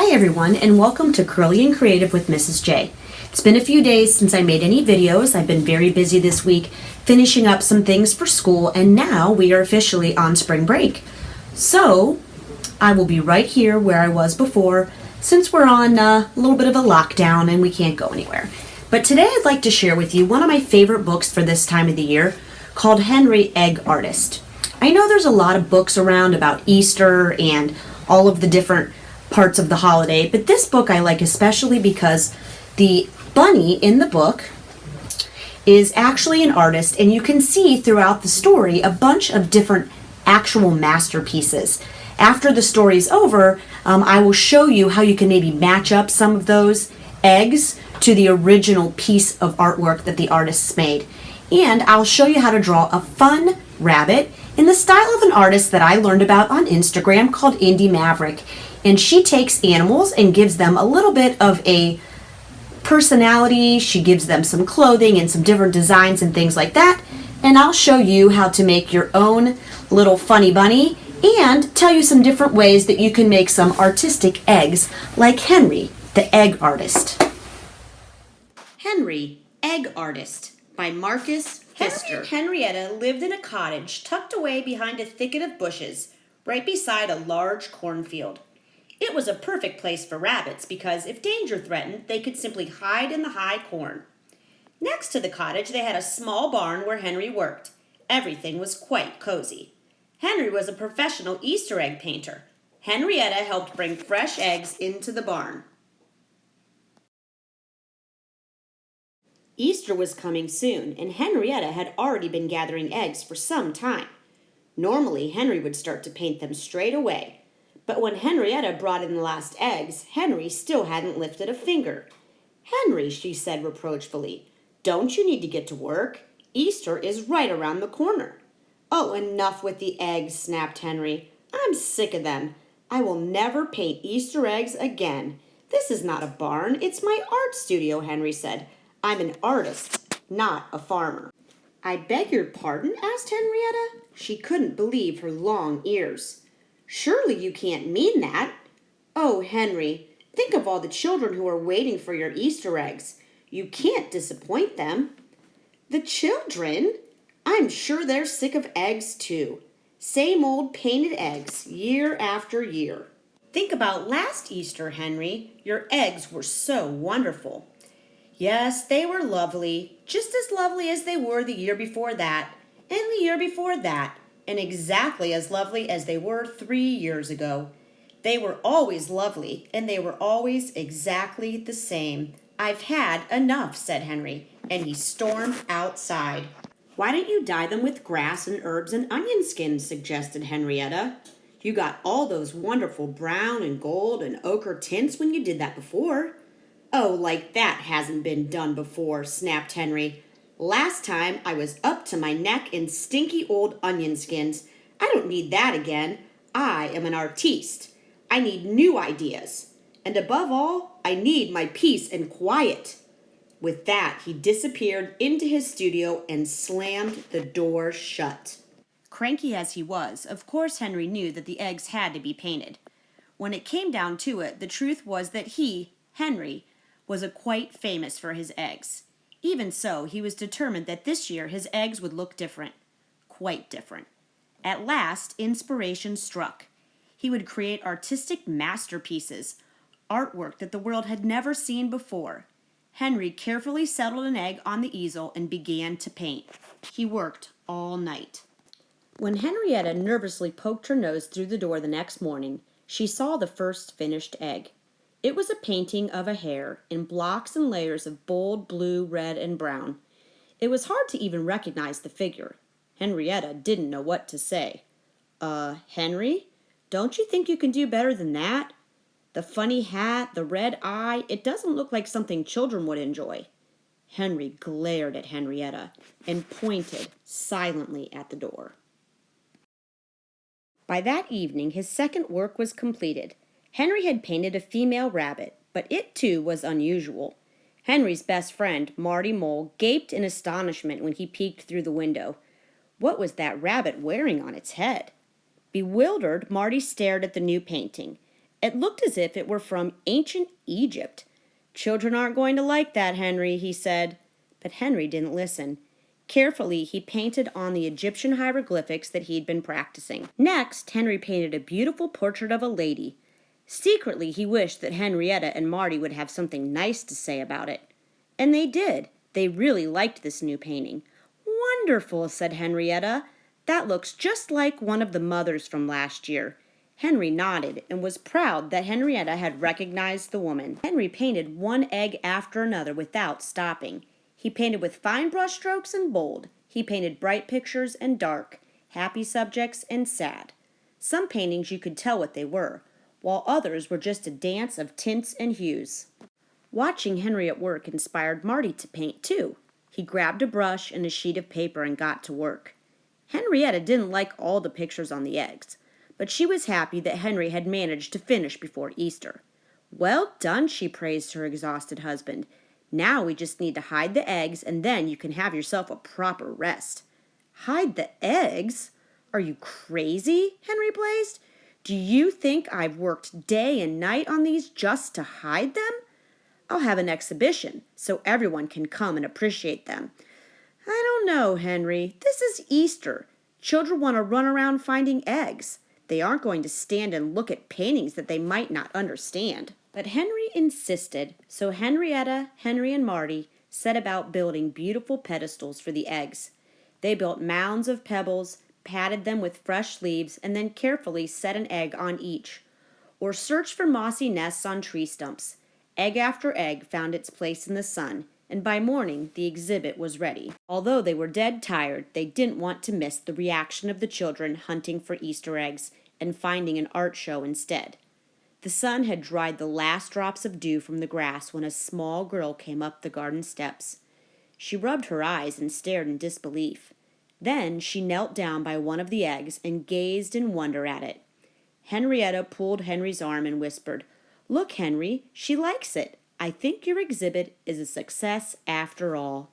Hi everyone, and welcome to Curly and Creative with Mrs. J. It's been a few days since I made any videos. I've been very busy this week finishing up some things for school, and now we are officially on spring break. So I will be right here where I was before since we're on a little bit of a lockdown and we can't go anywhere. But today I'd like to share with you one of my favorite books for this time of the year called Henri, Egg Artist. I know there's a lot of books around about Easter and all of the different parts of the holiday, but this book I like especially because the bunny in the book is actually an artist, and you can see throughout the story a bunch of different actual masterpieces. After the story's over, I will show you how you can maybe match up some of those eggs to the original piece of artwork that the artists made. And I'll show you how to draw a fun rabbit in the style of an artist that I learned about on Instagram called Indie Maverick. And she takes animals and gives them a little bit of a personality. She gives them some clothing and some different designs and things like that. And I'll show you how to make your own little funny bunny and tell you some different ways that you can make some artistic eggs like Henri, the Egg Artist. Henri, Egg Artist by Marcus Pfister. Henri and Henrietta lived in a cottage tucked away behind a thicket of bushes, right beside a large cornfield. It was a perfect place for rabbits because if danger threatened, they could simply hide in the high corn. Next to the cottage, they had a small barn where Henri worked. Everything was quite cozy. Henri was a professional Easter egg painter. Henrietta helped bring fresh eggs into the barn. Easter was coming soon, and Henrietta had already been gathering eggs for some time. Normally, Henri would start to paint them straight away. But when Henrietta brought in the last eggs, Henri still hadn't lifted a finger. "Henri," she said reproachfully, "don't you need to get to work? Easter is right around the corner." "Oh, enough with the eggs," snapped Henri. "I'm sick of them. I will never paint Easter eggs again. This is not a barn, it's my art studio," Henri said. "I'm an artist, not a farmer." "I beg your pardon?" asked Henrietta. She couldn't believe her long ears. "Surely you can't mean that." "Oh, Henri, think of all the children who are waiting for your Easter eggs. You can't disappoint them." "The children? I'm sure they're sick of eggs too. Same old painted eggs, year after year." "Think about last Easter, Henri. Your eggs were so wonderful." "Yes, they were lovely, just as lovely as they were the year before that, and the year before that, and exactly as lovely as they were 3 years ago. They were always lovely, and they were always exactly the same. I've had enough," said Henri, and he stormed outside. "Why don't you dye them with grass and herbs and onion skins?" suggested Henrietta. "You got all those wonderful brown and gold and ochre tints when you did that before." "Oh, like that hasn't been done before," snapped Henri. "Last time I was up to my neck in stinky old onion skins. I don't need that again. I am an artiste. I need new ideas. And above all, I need my peace and quiet." With that, he disappeared into his studio and slammed the door shut. Cranky as he was, of course Henri knew that the eggs had to be painted. When it came down to it, the truth was that he, Henri, was quite famous for his eggs. Even so, he was determined that this year his eggs would look different. Quite different. At last, inspiration struck. He would create artistic masterpieces, artwork that the world had never seen before. Henri carefully settled an egg on the easel and began to paint. He worked all night. When Henrietta nervously poked her nose through the door the next morning, she saw the first finished egg. It was a painting of a hare in blocks and layers of bold blue, red, and brown. It was hard to even recognize the figure. Henrietta didn't know what to say. Henri, don't you think you can do better than that? The funny hat, the red eye, it doesn't look like something children would enjoy." Henri glared at Henrietta and pointed silently at the door. By that evening, his second work was completed. Henri had painted a female rabbit, but it too was unusual. Henri's best friend, Marty Mole, gaped in astonishment when he peeked through the window. What was that rabbit wearing on its head? Bewildered, Marty stared at the new painting. It looked as if it were from ancient Egypt. "Children aren't going to like that, Henry," he said. But Henry didn't listen. Carefully, he painted on the Egyptian hieroglyphics that he'd been practicing. Next, Henry painted a beautiful portrait of a lady. Secretly, he wished that Henrietta and Marty would have something nice to say about it. And they did. They really liked this new painting. "Wonderful," said Henrietta. "That looks just like one of the mothers from last year." Henry nodded and was proud that Henrietta had recognized the woman. Henry painted one egg after another without stopping. He painted with fine brushstrokes and bold. He painted bright pictures and dark, happy subjects and sad. Some paintings you could tell what they were, while others were just a dance of tints and hues. Watching Henry at work inspired Marty to paint too. He grabbed a brush and a sheet of paper and got to work. Henrietta didn't like all the pictures on the eggs, but she was happy that Henry had managed to finish before Easter. "Well done," she praised her exhausted husband. "Now we just need to hide the eggs, and then you can have yourself a proper rest." "Hide the eggs? Are you crazy?" Henry blazed. "Do you think I've worked day and night on these just to hide them? I'll have an exhibition so everyone can come and appreciate them." "I don't know, Henry. This is Easter. Children want to run around finding eggs. They aren't going to stand and look at paintings that they might not understand." But Henry insisted, so Henrietta, Henry, and Marty set about building beautiful pedestals for the eggs. They built mounds of pebbles, patted them with fresh leaves, and then carefully set an egg on each, or searched for mossy nests on tree stumps. Egg after egg found its place in the sun, and by morning the exhibit was ready. Although they were dead tired, they didn't want to miss the reaction of the children hunting for Easter eggs and finding an art show instead. The sun had dried the last drops of dew from the grass when a small girl came up the garden steps. She rubbed her eyes and stared in disbelief. Then she knelt down by one of the eggs and gazed in wonder at it. Henrietta pulled Henry's arm and whispered, "Look, Henry, she likes it. I think your exhibit is a success after all."